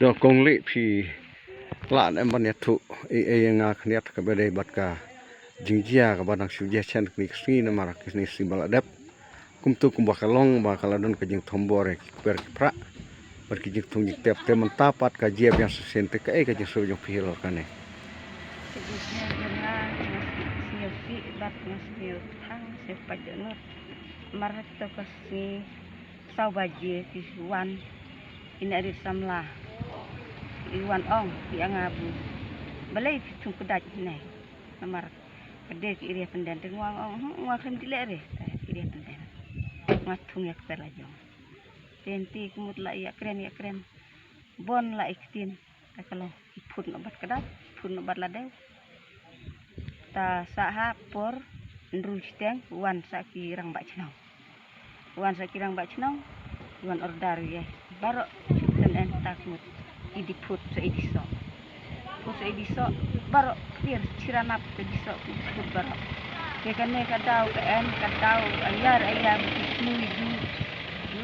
do kong li phi la na ban ya thu e nga khniat ka be bat ka jingjia ka ban su je chen ni sri na mar ni simbal adap kum tu kum bakalong ba kaladon ka jing thombore per pra per ki jing thung tep te man tapat ka je yang sen te ka e ka jing so jong phi lo ka ne maret to kasi sau baje ti wan ini ada samla iwan ong di angabu balai tung kedat nai namar kede ki iri penden te ngwang ong ngwa khem ti le re iri penden ngatung yak per ajo tenti kumut la ya kren bon la iktin ta kalau iput no bat kedat pun no bat lade ta saha por ndrusteng wan saki rang bak chnau wan sakirang bak chnau wan ordar ya baro ten takut idiput sa idiso put sa idiso baro clear ciranap sa idiso put baro kekane kadau kadau ayar muidu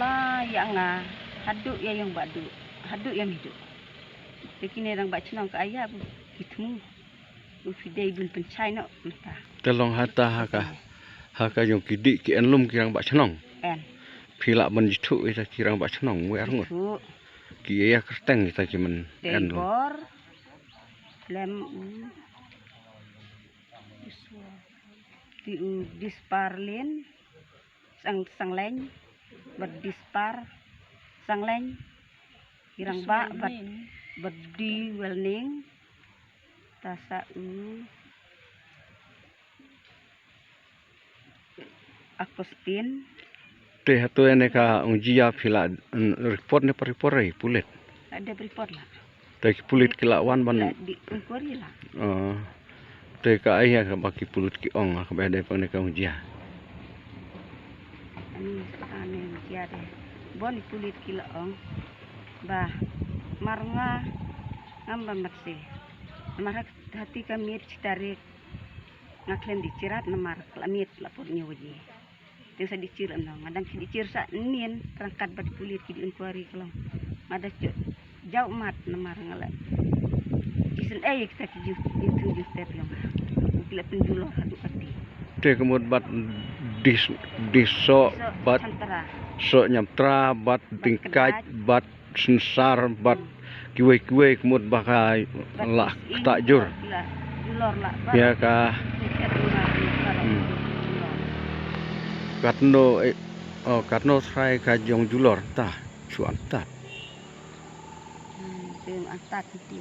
la yang hadu ya yang badu hadu yang hidup kekine rang bak chnau ka ayah bu itmu bu fidei bun pencai no mata telong hata haka yung kidi ki enlum kirang bak chnong en phila ban jithu ita kirang bak chnong we arngot ki ya kerteng ita ki men en lo bor lem di disparlin sang leng berdispar sang leng kirang ba berdi welning tasa akustin te hatu ene ka unjia phila report ne report rai pulet ada report lah te ki pulit kila wan ban di inquiry lah te ka ai ka baki pulut ki ong ka be de pone ka unjia ane dia de bon pulit kila ong bah marnga ngamba matse marak hati kami citarik ngaklen dicirat namar klamit lapor nyoji desa dicir enang madang dicir sa nin rangkat bat kulit ki inquiry kalau ada jauh mat namar ngala isen kita ki itu step yang kila penjulo hadu kati te kemud bat diso bat so nyamtra bat tingkat bat sensar bat kiwe kemud bakai lah takjur ya ka katno try ka jong julor ta chuan ta antat ti